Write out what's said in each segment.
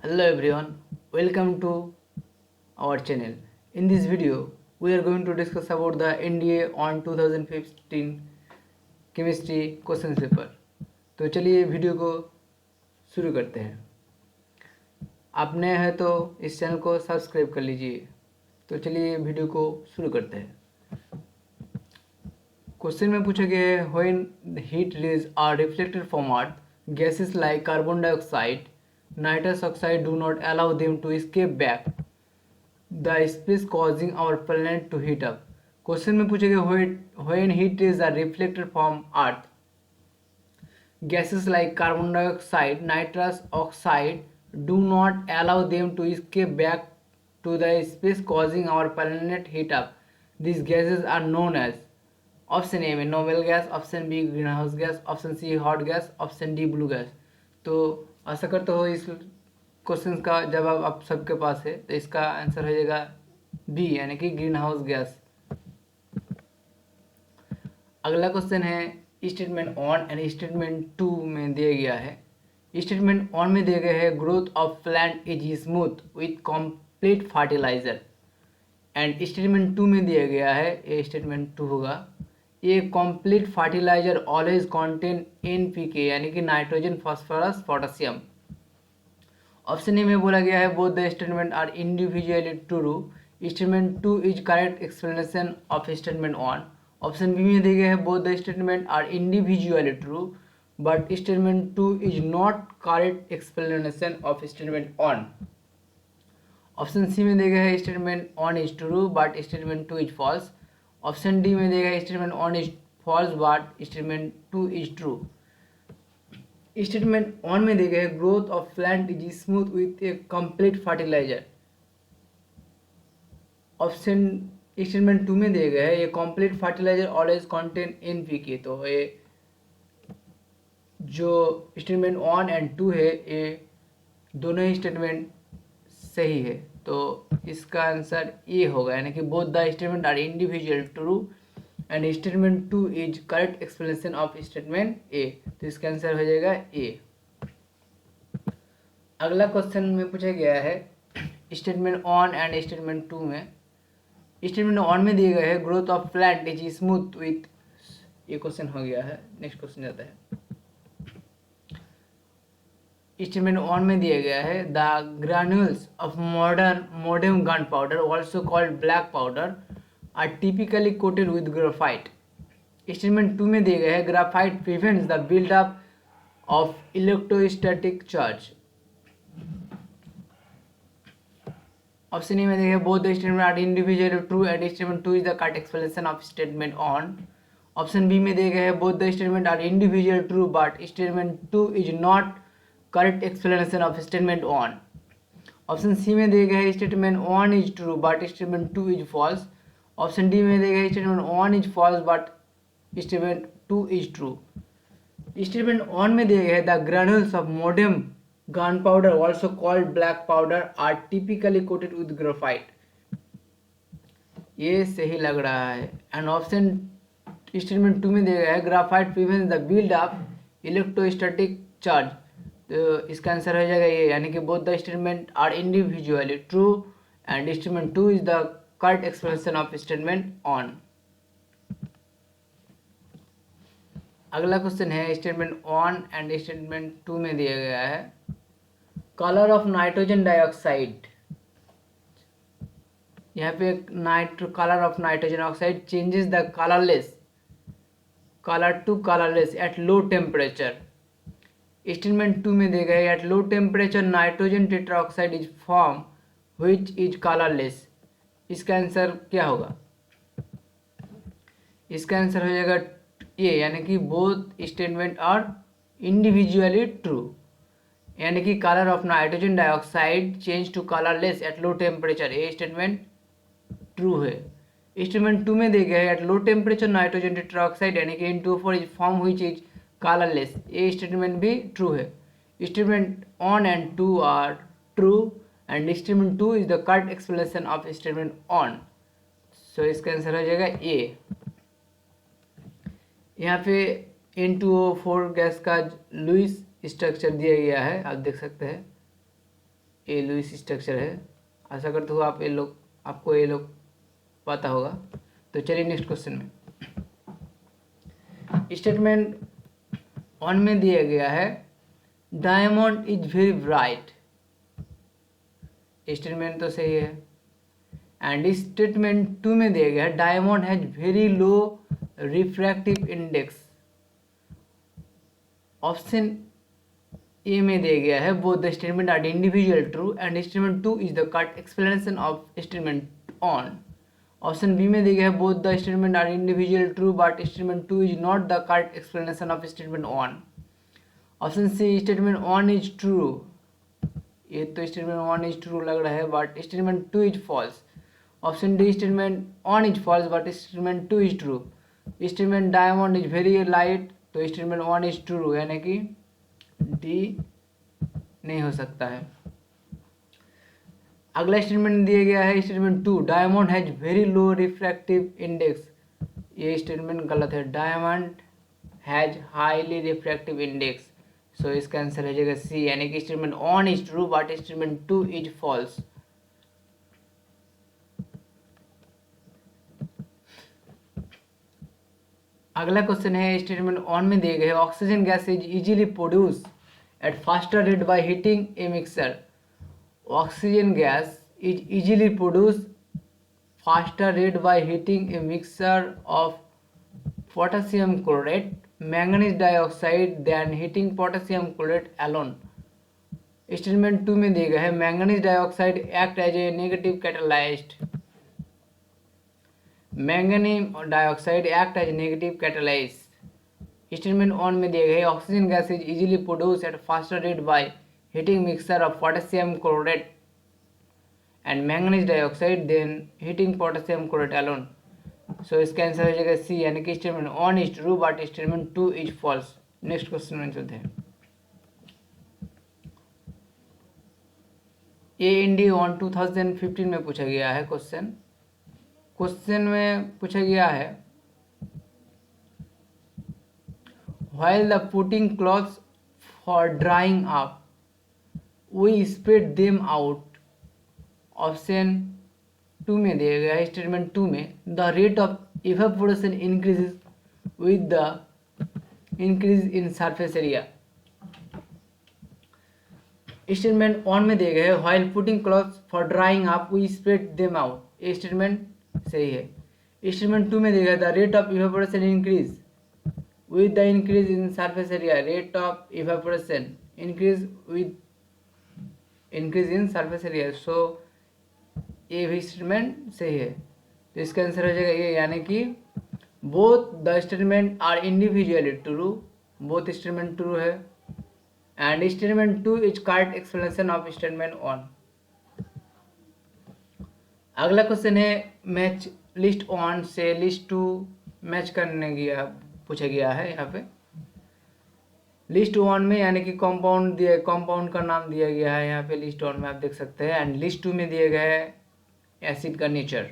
Hello everyone, welcome to our channel. In this video, we are going to discuss about the NDA on 2015 chemistry question paper. तो चलिए video को शुरू करते हैं। आप नए हैं तो इस चैनल को सब्सक्राइब कर लीजिए। तो चलिए वीडियो को शुरू करते हैं। क्वेश्चन में पूछा गया है when heat rays are reflected from earth gases like carbon dioxide nitrous oxide do not allow them to escape back the space causing our planet to heat up। Question में पूछे गए when heat rays are reflected from earth gases like carbon dioxide nitrous oxide do not allow them to escape back to the space causing our planet heat up। These gases are known as option A में noble gas, option B green house gas, option C hot gas, option D blue gas. तो आशा करते हो इस question का जवाब आप सबके पास है। तो इसका आंसर हो जाएगा बी यानी कि ग्रीन हाउस गैस। अगला क्वेश्चन है statement one and statement two में दिया गया है। स्टेटमेंट ऑन में दिया गया है growth of plant is smooth with complete fertiliser and statement two में दिया गया है, ये स्टेटमेंट टू होगा, ये complete fertiliser always contain NPK यानी कि nitrogen phosphorus potassium. Option A में बोला गया है both the statement are individually true, statement two is correct explanation of statement one. Option B में दिया गया है both the statement are individually true but statement two is not correct explanation of statement one. Option C में दिया गया है statement one is true but statement two is false. Option D में देगा statement one is false but statement two is true. Statement one में देगा है growth of plant is smooth with a complete fertiliser. Option statement two में दिया गया है ये complete fertiliser always contain NPK। तो ये जो स्टेटमेंट ऑन एंड टू है ये दोनों ही स्टेटमेंट सही है। तो इसका आंसर ए होगा यानी कि both the statement are individual true and statement two is correct explanation of statement A. तो इसका आंसर हो जाएगा ए। अगला क्वेश्चन में पूछा गया है statement one and statement two में। स्टेटमेंट ऑन में दिया गया है growth of plant is smooth with, ये क्वेश्चन हो गया है। नेक्स्ट क्वेश्चन जाता है। स्टेटमेंट ऑन में दिया गया है the granules of medium gun powder also called black powder are typically coated with graphite. Statement two में दिया गया है graphite prevents the buildup of electrostatic charge. Option A में दिया गया both the statement are individually true and statement two is the correct explanation of statement one. Option B में दिया गया है both the statement are individually true but statement two is not correct explanation of statement one. Option C में दिया गया है statement one is true but statement two is false. Option D में दिया गया है statement one is false but statement two is true. Statement one में दिया गया है the granules of medium gun powder also called black powder are typically coated with graphite, ये सही लग रहा है। एंड ऑप्शन स्टेटमेंट टू में दिया गया है graphite prevents the build up electrostatic charge. तो इसका आंसर हो जाएगा ये यानी कि both the statement are individually true and statement two is the correct explanation of statement one. अगला क्वेश्चन है statement one and statement two में दिया गया है कलर ऑफ नाइट्रोजन डाइऑक्साइड। यहाँ पे colour of nitrogen oxide changes the colour to colourless at low temperature. Statement two में दिया गया है at low temperature nitrogen tetraoxide is form which is colourless. इसका आंसर क्या होगा? इसका आंसर हो जाएगा ये यानी कि both statement are individually true यानी कि colour of nitrogen dioxide change to colourless at low temperature, ये स्टेटमेंट ट्रू है। स्टेटमेंट टू में दिया गया है at low temperature nitrogen tetroxide यानी कि N2O4 is form which is colourless, ये स्टेटमेंट भी ट्रू है। Statement one and two are true and statement two is the correct explanation of statement one. So इसका आंसर हो जाएगा ए। यहाँ पे N2O4 गैस का लुईस स्ट्रक्चर दिया गया है, आप देख सकते हैं। ये लुईस स्ट्रक्चर है। आशा करता हूँ आपको ये लोग पता होगा। तो चलिए नेक्स्ट क्वेश्चन में। स्टेटमेंट वन में दिया गया है diamond is very bright. Statement तो सही है। एंड स्टेटमेंट टू में दिया गया है diamond has very low refractive index. Option A में दिया गया है both the statement are individual true and statement two is the correct explanation of statement one. Option B में दिया गया है both the statement are individual true but statement two is not the correct explanation of statement one. Option C statement one is true. ये तो statement one is true लग रहा है but statement two is false. Option D statement one is false but statement two is true. Statement diamond is very light, तो statement one is true, यानी कि D नहीं हो सकता है। अगला स्टेटमेंट दिया गया है statement two diamond has very low refractive index. ये स्टेटमेंट गलत है। Diamond has highly refractive index, so इसका आंसर हो जाएगा सी, यानी कि statement one is true but statement two is false. अगला क्वेश्चन है स्टेटमेंट वन में दिए गए oxygen gas is easily produce at faster rate by heating a mixer. Oxygen gas is easily produce faster rate by heating a mixer of potassium chloride manganese dioxide then heating potassium chloride alone. Statement two में दिए गए है manganese dioxide act as a negative catalyst. Manganese dioxide act as negative catalyst. Statement one में दिए गए oxygen gas is easily produce at faster rate by heating mixer of potassium chloride and manganese dioxide then heating potassium chloride alone. So इसका answer हो जाएगा C, यानी कि statement one is true but statement two is false. Next question में चलते हैं। ये इंडी on 2015 में पूछा गया है क्वेश्चन में पूछा गया है while the putting clothes for drying up we spread them out। Option two में दिया गया है स्टेटमेंट टू में the rate of evaporation increases with the increase in surface area. Statement one में दिया गया है while putting clothes for drying up we spread them out। ये स्टेटमेंट सही है। स्टेटमेंट टू में दिया गया the rate of evaporation increase with the increase in surface area. Rate of evaporation increase with increase in surface area, so ये भी statement सही है। तो इसका आंसर हो जाएगा ये, यानी कि both the statement are individually true, both statement true है and statement two is correct explanation of statement one. अगला क्वेश्चन है मैच लिस्ट वन से लिस्ट टू मैच करने गया पूछा गया है। यहाँ पे लिस्ट वन में यानी कि कंपाउंड का नाम दिया गया है यहाँ पे लिस्ट वन में आप देख सकते हैं एंड लिस्ट टू में दिया गया है एसिड का नेचर।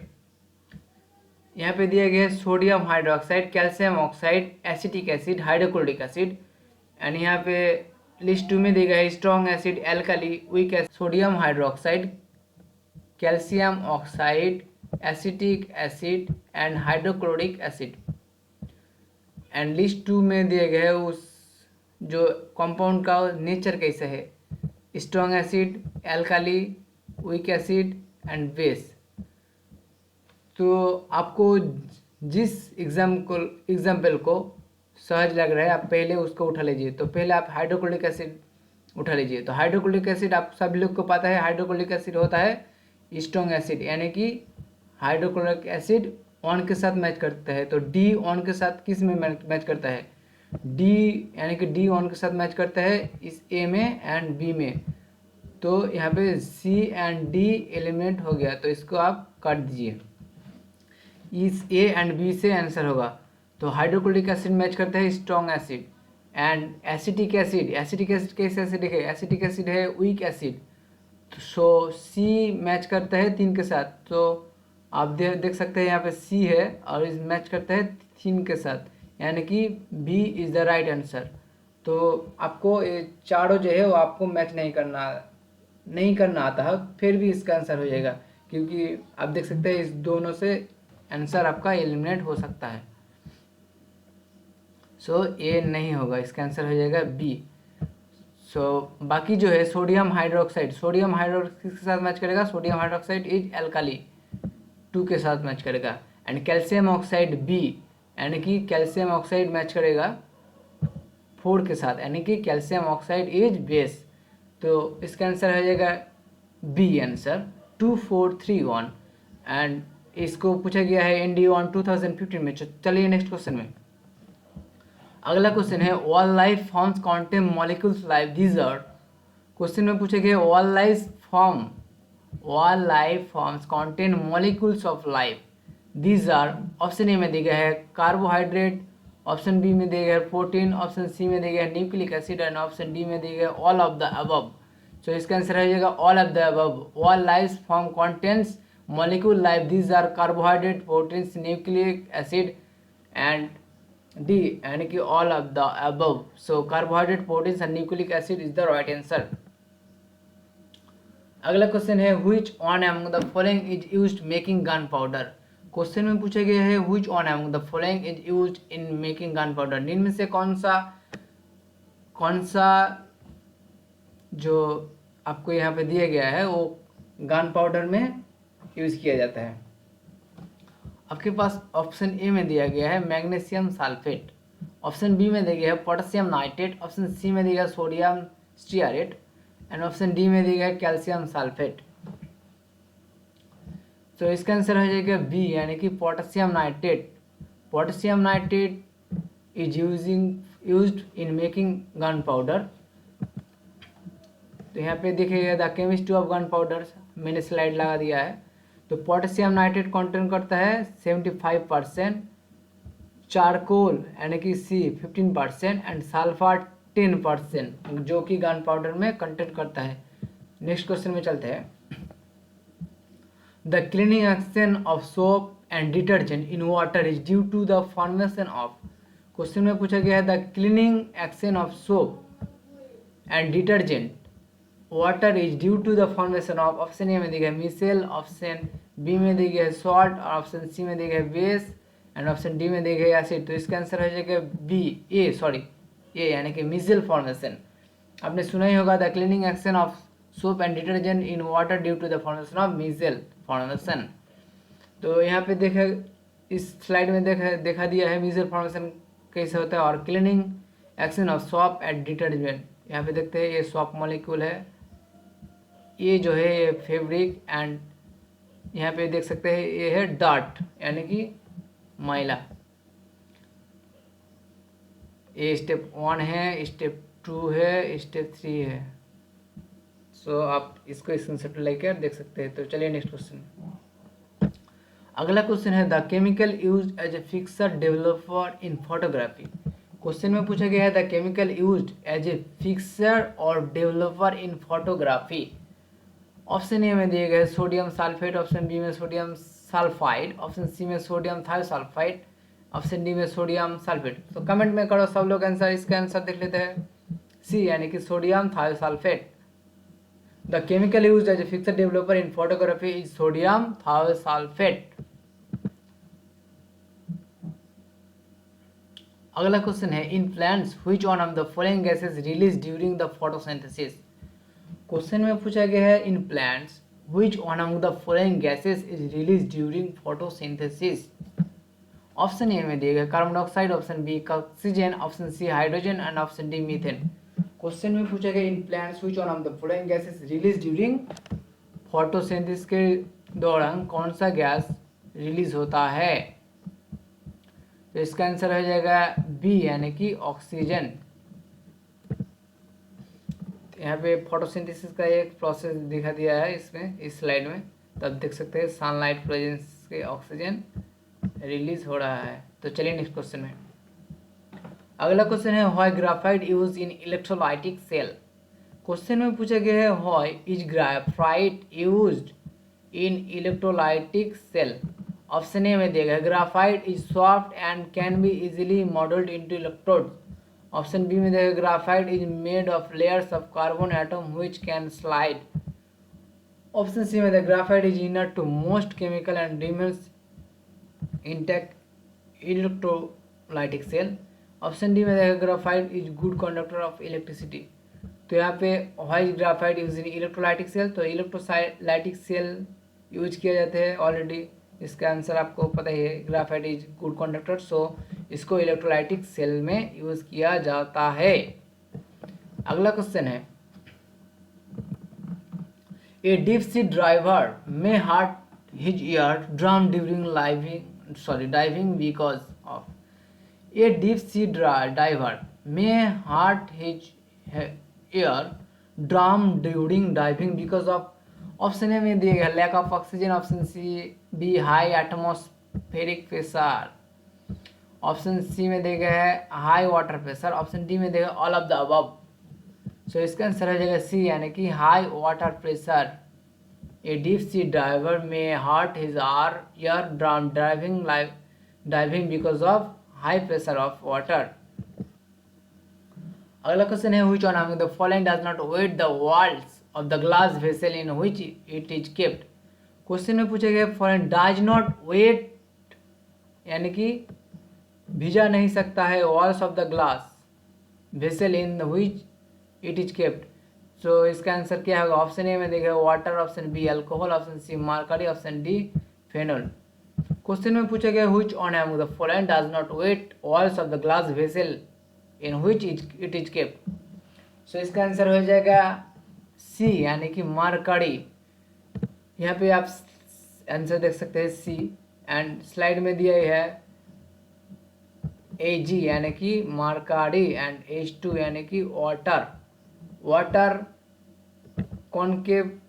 यहाँ पे दिया गया है sodium hydroxide, calcium oxide, acetic acid, hydrochloric acid and यहाँ पे लिस्ट टू में दिया गया है strong acid, alkali, weak acid, sodium hydroxide, calcium oxide, acetic acid and hydrochloric acid. And list two में दिया गया है उस जो कंपाउंड का नेचर कैसा है, strong acid, alkali, weak acid and base. तो आपको जिस एग्जाम्पल को सहज लग रहा है आप पहले उसको उठा लीजिए। तो पहले आप हाइड्रोक्लोरिक एसिड उठा लीजिए। तो हाइड्रोक्लोरिक एसिड आप सभी लोग को पता है हाइड्रोक्लोरिक एसिड होता है स्ट्रॉन्ग एसिड, यानी कि हाइड्रोक्लोरिक एसिड वन के साथ मैच करता है। तो डी वन के साथ किस में मैच करता है, डी, यानी कि डी वन के साथ मैच करता है इस ए में एंड बी में। तो यहाँ पे सी एंड डी एलिमिनेट हो गया, तो इसको आप काट दीजिए। इस ए एंड बी से आंसर होगा। तो हाइड्रोक्लोरिक एसिड मैच करता है strong acid and acetic acid कैसे एसिडिक है, एसिटिक एसिड है वीक एसिड। सो सी मैच करता है तीन के साथ। तो आप देख सकते हैं यहाँ पे सी है और इस मैच करता है तीन के साथ, यानी कि B is the right answer. तो आपको ये चारों जो है वो आपको मैच नहीं करना नहीं करना आता है फिर भी इसका आंसर हो जाएगा, क्योंकि आप देख सकते हैं इस दोनों से आंसर आपका एलिमिनेट हो सकता है। सो ए नहीं होगा, इसका आंसर हो जाएगा बी। बाकी जो है सोडियम हाइड्रोक्साइड किसके साथ मैच करेगा, सोडियम हाइड्रोक्साइड इज एल्काली 2 के साथ मैच करेगा। एंड कैल्शियम ऑक्साइड बी, यानी कि कैल्शियम ऑक्साइड मैच करेगा 4 के साथ, यानी कि कैल्शियम ऑक्साइड इज बेस। तो इसका आंसर हो जाएगा बी आंसर 2431। एंड इसको पूछा गया है एनडीओ ऑन 2015 में। चलिए नेक्स्ट क्वेश्चन में। अगला क्वेश्चन है all life forms contain molecules life these are. Question में पूछे गए all life forms contain molecules of life these are. Option A में दिया गया है कार्बोहाइड्रेट, ऑप्शन बी में दिया गया है प्रोटीन, ऑप्शन सी में दिया गया है nucleic acid and option D में दिया गया है all of the above. So इसका आंसर हो जाएगा all of the above. All life form contents molecule life these are carbohydrate, proteins, nucleic acid and D, यानी कि all of the above. So carbohydrate, proteins and nucleic acid is the right answer. अगला question है which one among the following is used making gunpowder. Question में पूछे गए हैं which one among the following is used in making gun powder. निम्न में से कौन सा जो आपको यहाँ पे दिया गया है वो गन पाउडर में यूज किया जाता है। आपके पास ऑप्शन ए में दिया गया है मैग्नीशियम सल्फेट, ऑप्शन बी में दिया गया है पोटेशियम नाइट्रेट, ऑप्शन सी में दिया गया sodium stearate and option D में दिया गया है कैल्शियम सल्फेट। तो इसका आंसर हो जाएगा बी, यानी कि potassium nitrate. Potassium nitrate is used in making gun powder. तो यहाँ पे देखिएगा the chemistry of gun powder, मैंने स्लाइड लगा दिया है। तो पोटेशियम नाइट्रेट कंटेन करता है 75%, चारकोल यानी कि सी 15% एंड सल्फर 10%, जो कि गन पाउडर में कंटेन करता है। नेक्स्ट क्वेश्चन में चलते हैं। The cleaning action of soap and detergent in water is due to the formation of. Question में पूछा गया है the cleaning action of soap and detergent water is due to the formation of. Option A में दिया गया micelle, option B में दिया गया सॉल्ट और ऑप्शन सी में दिया गया बेस एंड ऑप्शन डी में दिया गया एसिड। तो इसका आंसर हो जाएगा ए, यानी कि मिसेल फॉर्मेशन। आपने सुना ही होगा the cleaning action of soap and detergent in water due to the formation of micelle formation. तो यहाँ पे देखा, इस स्लाइड में देखा दिया है मिसेल फॉर्मेशन कैसे होता है और cleaning action of soap and detergent. यहाँ पे देखते हैं ये सोप मॉलिक्यूल है, ये जो है ये फैब्रिक एंड यहाँ पे देख सकते हैं ये है डार्ट यानी कि मैला। ये स्टेप 1 है, स्टेप 2 है, स्टेप 3 है। सो आप इसको स्क्रीनशॉट लेकर देख सकते हैं। तो चलिए नेक्स्ट क्वेश्चन। अगला क्वेश्चन है the chemical used as a fixer developer in photography. Question में पूछा गया है the chemical used as a fixer और developer in photography. Option A में दिए गए सोडियम सल्फेट, ऑप्शन बी में सोडियम सल्फाइड, ऑप्शन सी में सोडियम थायोसल्फाइड, ऑप्शन डी में सोडियम सल्फेट। तो कमेंट में करो सब लोग आंसर। इसका आंसर देख लेते हैं सी, यानी कि sodium thiosulphate. The chemical used as a fixer developer in photography is sodium thiosulphate. अगला क्वेश्चन है in plants which one of the following gases release during the photosynthesis. Question में पूछा गया है in plants which one among the following gases is release during photosynthesis. Option A में दिया गया carbon dioxide, option B oxygen, option C hydrogen and option D methane. Question में पूछा गया इन plants which one of the following gases release during photosynthesis के दौरान कौन सा गैस रिलीज होता है। तो इसका आंसर हो जाएगा बी, यानी कि ऑक्सीजन। यहाँ पे फोटोसिंथेसिस का एक प्रोसेस दिखा दिया है इसमें, इस स्लाइड में। तब देख सकते हैं सनलाइट प्रेजेंस के ऑक्सीजन रिलीज हो रहा है। तो चलिए नेक्स्ट क्वेश्चन में। अगला क्वेश्चन है why graphite use in electrolytic cell. Question में पूछा गया है why is graphite used in electrolytic cell. Option A में दिया गया graphite is soft and can be easily moulded into electrodes. Option B में दिया गया graphite is made of layers of carbon atom which can slide option C में the graphite is inner to most chemical and remains intact electrolytic cell. Option D में देखा graphite is good conductor of electricity. तो यहाँ पे why graphite use in electrolytic cell, तो electrolytic cell use किए जाते हैं ऑलरेडी। इसका आंसर आपको पता ही है, ग्राफाइट इज गुड कंडक्टर, सो इसको इलेक्ट्रोलाइटिक सेल में यूज किया जाता है। अगला क्वेश्चन है, ए डीप सी ड्राइवर में hurt his ear drum during diving because of। A deep sea diver may hurt his ear drum during diving because of। Option A में दिए गया lack of oxygen, option C B high atmospheric pressure, option C में दिया गया है high water pressure, option D में दिया all of the above. So इसका आंसर हो जाएगा सी, यानी कि high water pressure. A deep sea diver में hurt his eardrum diving because of high pressure of water। अगला क्वेश्चन है which one among the following does not wet the walls of the glass vessel in which it is kept। Question में पूछा गया following does not wet यानी कि भिजा नहीं सकता है walls of the glass vessel in which it is kept। सो इसका आंसर क्या होगा, ऑप्शन ए में देखिए water, option B alcohol, option C mercury, option D phenol. Question में पूछा गया which one among the following does not wet walls of the glass vessel in which it is kept। सो इसका answer हो जाएगा C, यानी कि mercury. यहाँ पे आप आंसर देख सकते हैं सी, एंड स्लाइड में दिया है Ag यानी कि मरकरी एंड H2 यानी कि वाटर। वाटर कॉनकेव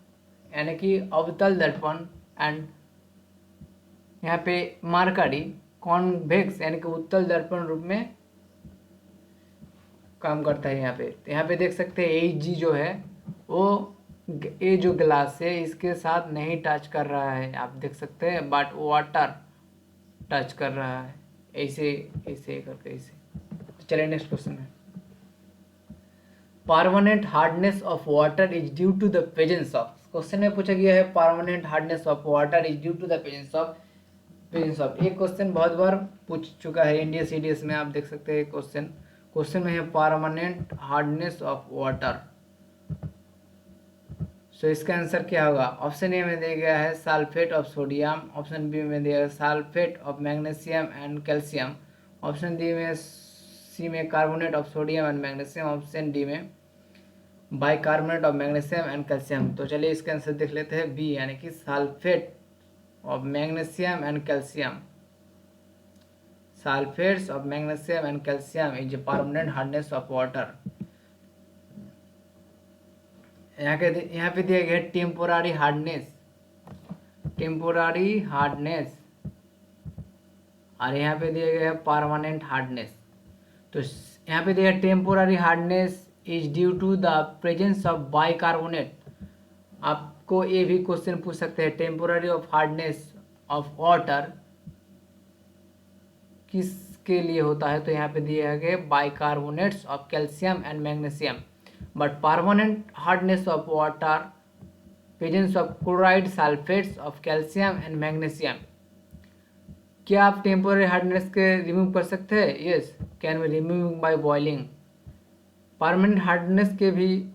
यानी कि अवतल दर्पण, एंड यहाँ पे मरकरी कॉन्वेक्स यानी कि उत्तल दर्पण रूप में काम करता है। यहाँ पे देख सकते हैं Ag जो है वो ये जो ग्लास है इसके साथ नहीं टच कर रहा है, आप देख सकते हैं, बट वाटर टच कर रहा है, ऐसे ऐसे करके ऐसे। तो चलिए नेक्स्ट क्वेश्चन है, permanent hardness of water is due to the presence of. Question में पूछा गया है permanent hardness of water is due to the presence of. एक क्वेश्चन बहुत बार पूछ चुका है एनडीए सीडीएस में, आप देख सकते हैं क्वेश्चन में है परमानेंट हार्डनेस ऑफ वाटर। सो इसका आंसर क्या होगा, ऑप्शन ए में दिया गया है sulphate of sodium, option B में दिया गया sulphate of magnesium and calcium, option D में सी में carbonate of sodium and magnesium, option D में bicarbonate of magnesium and calcium. तो चलिए इसका आंसर देख लेते हैं बी, यानी कि sulphate of magnesium and calcium. Sulphates of magnesium and calcium is a permanent hardness of water. यहाँ पे दिया गया है टेम्पोरारी हार्डनेस, और यहाँ पे दिया गया है परमानेंट हार्डनेस। तो यहाँ पे दिया temporary hardness is due to the presence of bicarbonate. आपको ये भी क्वेश्चन पूछ सकते हैं, temporary of hardness of water किसके लिए होता है, तो यहाँ पे दिया गया bicarbonates of calcium and magnesium. But permanent hardness of water presence of chloride sulphates of calcium and magnesium. क्या आप टेम्पोररी हार्डनेस के रिमूव कर सकते हैं? Yes, can be remove by boiling. Permanent hardness के भी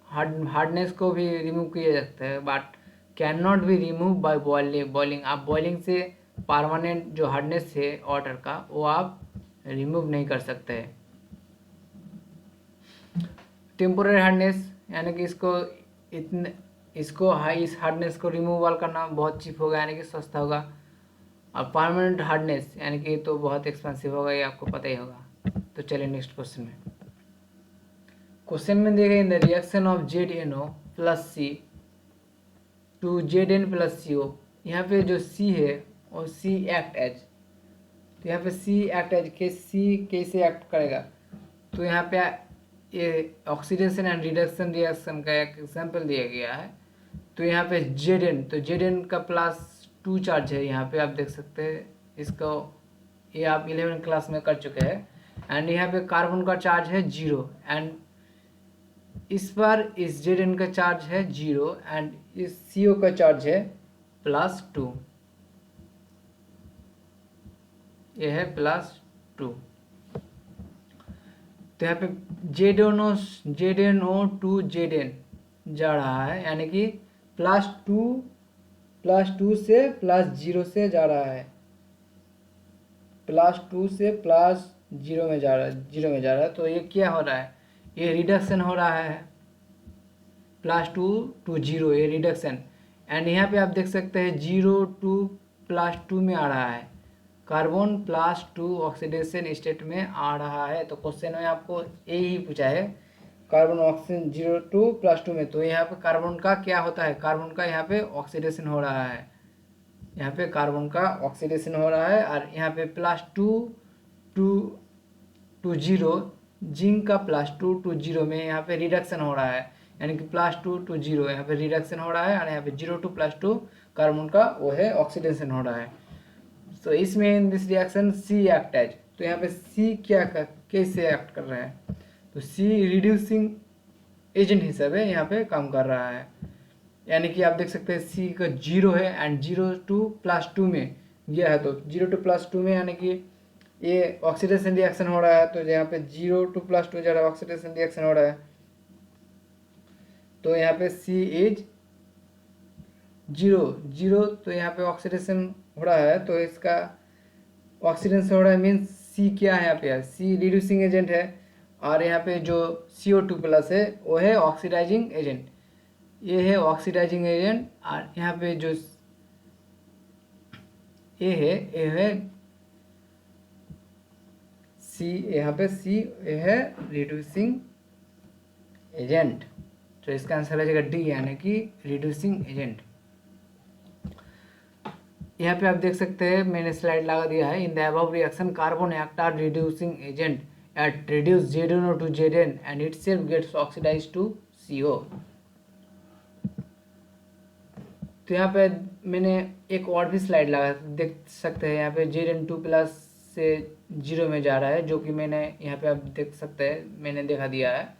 हार्डनेस को भी रिमूव किया जा सकता है, but can not be remove by boiling. आप बॉइलिंग से परमानेंट जो हार्डनेस है वाटर का वो आप रिमूव नहीं कर सकते हैं। टेम्पोररी हार्डनेस यानी कि इसको इस हार्डनेस को रिमूवल करना बहुत चीप होगा, यानी कि सस्ता होगा। और परमानेंट हार्डनेस यानी कि तो बहुत एक्सपेंसिव होगा, ये आपको पता ही होगा। तो चलिए नेक्स्ट क्वेश्चन में। क्वेश्चन में दिया गया in the reaction of ZnO plus C to Zn plus CO। यहाँ पे जो C है और C एक्ट एज, तो यहाँ पे C एक्ट एज के C कैसे एक्ट करेगा, तो यहाँ पे ये ऑक्सीडेशन एंड रिडक्शन रिएक्शन का एक एग्जाम्पल दिया गया है। तो यहाँ पे Zn, तो Zn का +2 चार्ज है, यहाँ पे आप देख सकते हैं इसको, ये आप 11 क्लास में कर चुके हैं। एंड यहाँ पे कार्बन का चार्ज है 0, एंड इस पर इस Zn का चार्ज है 0 एंड इस CO का चार्ज है +2, ये है +2। तो यहाँ पे ZnO टू Zn जा रहा है, यानी कि +2 से +0 से जा रहा है, +2 से +0 में जा रहा है, 0 में जा रहा है। तो ये क्या हो रहा है, ये रिडक्शन हो रहा है, +2 to 0 ये रिडक्शन। एंड यहाँ पे आप देख सकते हैं 0 to +2 में आ रहा है, कार्बन +2 ऑक्सीडेशन स्टेट में आ रहा है। तो क्वेश्चन में आपको यही पूछा है, कार्बन ऑक्सीजन 0 to +2 में। तो यहाँ पे कार्बन का क्या होता है, कार्बन का यहाँ पे ऑक्सीडेशन हो रहा है, यहाँ पे कार्बन का ऑक्सीडेशन हो रहा है। और यहाँ पे +2 to 0, जिंक का +2 to 0 में यहाँ पे रिडक्शन हो रहा है, यानी कि +2 to 0 यहाँ पे रिडक्शन हो रहा है, और यहाँ पे 0 to +2 कार्बन का वो है ऑक्सीडेशन हो रहा है। तो इसमें in this reaction C act as, तो यहाँ पे C कैसे एक्ट कर रहा है, तो C रिड्यूसिंग एजेंट हिसाब है यहाँ पे काम कर रहा है। यानी कि आप देख सकते हैं C का 0 है एंड 0 to +2 में गया है, तो 0 to +2 में यानी कि ये ऑक्सीडेशन रिएक्शन हो रहा है। तो यहाँ पे 0 to +2 जा रहा है, ऑक्सीडेशन रिएक्शन हो रहा है। तो यहाँ पे C इज 0, तो यहाँ पे ऑक्सीडेशन हो रहा है, तो इसका ऑक्सीडेशन हो रहा है मीन्स C क्या है यहाँ पे, C रिड्यूसिंग एजेंट है, और यहाँ पे जो CO2+ है वो है ऑक्सीडाइजिंग एजेंट, ये है ऑक्सीडाइजिंग एजेंट। और यहाँ पे जो ये है C, यहाँ पे C ये है रिड्यूसिंग एजेंट। तो इसका आंसर आ जाएगा D, यानी कि रिड्यूसिंग एजेंट। यहाँ पे आप देख सकते हैं मैंने स्लाइड लगा दिया है, in the above reaction carbon act are reducing agent at reduce ZnO to Zn and itself gets oxidised to CO। तो यहाँ पे मैंने एक और भी स्लाइड लगा देख सकते हैं, यहाँ पे Zn2+ से 0 में जा रहा है, जो कि मैंने यहाँ पे आप देख सकते हैं मैंने देखा दिया है,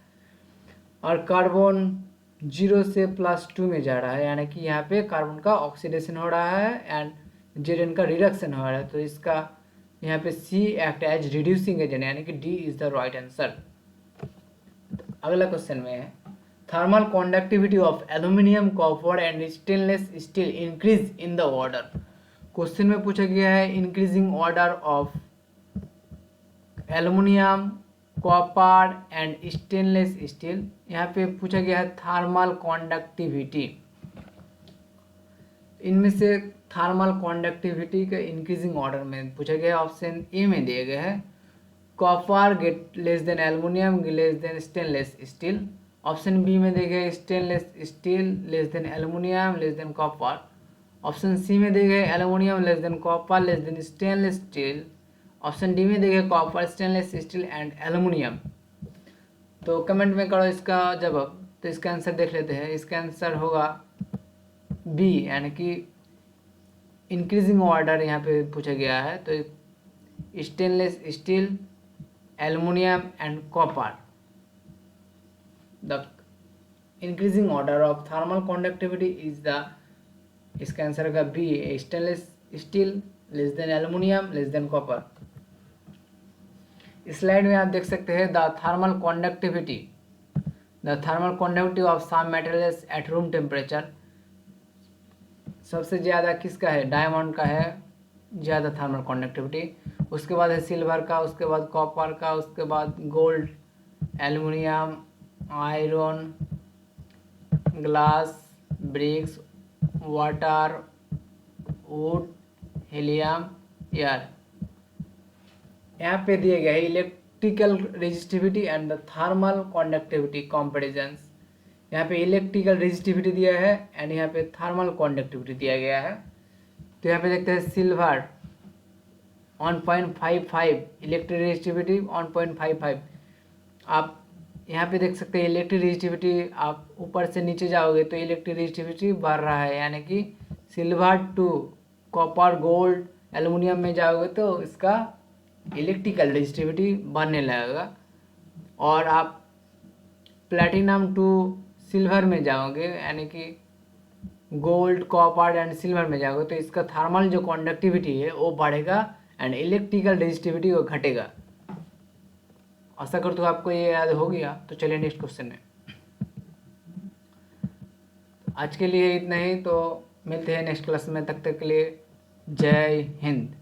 और कार्बन 0 से +2 में जा रहा है, यानी कि यहाँ पे कार्बन का ऑक्सीडेशन हो रहा है एंड Zn का रिडक्शन हो रहा है। तो इसका यहाँ पे C act as reducing agent, यानी कि D is the right answer. अगला क्वेश्चन में है, thermal conductivity of aluminium, copper and stainless steel increase in the order. Question में पूछा गया है increasing order of aluminium, copper and stainless steel. यहाँ पे पूछा गया है थर्मल कंडक्टिविटी, इनमें से थर्मल कंडक्टिविटी के इंक्रीजिंग ऑर्डर में पूछा गया है। ऑप्शन ए में दिए गए हैं copper get less than aluminium less than stainless steel. Option B में दिए गए stainless steel less than aluminium less than copper. Option C में दिए गए aluminium less than copper less than stainless steel. Option D में दिए गए copper stainless steel and aluminium. तो कमेंट में करो इसका जवाब। तो इसका आंसर देख लेते हैं, इसका आंसर होगा बी, यानी कि इंक्रीजिंग ऑर्डर यहाँ पे पूछा गया है। तो stainless steel, aluminium and copper, the increasing order of thermal conductivity is the, इसका आंसर होगा B, stainless steel less than aluminium less than copper. Slide में आप देख सकते हैं the thermal conductivity of some materials at room temperature. सबसे ज़्यादा किसका है, डायमंड का है ज़्यादा थर्मल कंडक्टिविटी, उसके बाद है सिल्वर का, उसके बाद कॉपर का, उसके बाद gold, aluminium, iron, glass, bricks, water, wood, helium, air. यहाँ पे दिए गए है electrical resistivity and the thermal conductivity comparisons. यहाँ पे इलेक्ट्रिकल रेजिस्टिविटी दिया है एंड यहाँ पे थर्मल कंडक्टिविटी दिया गया है। तो यहाँ पे देखते हैं सिल्वर 1.55, इलेक्ट्रिक रेजिस्टिविटी 1.55। आप यहाँ पे देख सकते हैं इलेक्ट्रिक रेजिस्टिविटी, आप ऊपर से नीचे जाओगे तो इलेक्ट्रिक रेजिस्टिविटी बढ़ रहा है, यानी कि silver to copper, gold, aluminium में जाओगे तो इसका इलेक्ट्रिकल रेजिस्टिविटी बढ़ने लगेगा। और आप प्लैटिनम टू सिल्वर में जाओगे, यानी कि गोल्ड, कॉपर एंड सिल्वर में जाओगे, तो इसका थर्मल जो कंडक्टिविटी है वो बढ़ेगा एंड इलेक्ट्रिकल रेजिस्टिविटी वो घटेगा। आशा करता हूँ आपको ये याद हो गया। तो चलिए नेक्स्ट क्वेश्चन है। आज के लिए इतना ही, तो मिलते हैं नेक्स्ट क्लास में। तब तक के लिए जय हिंद।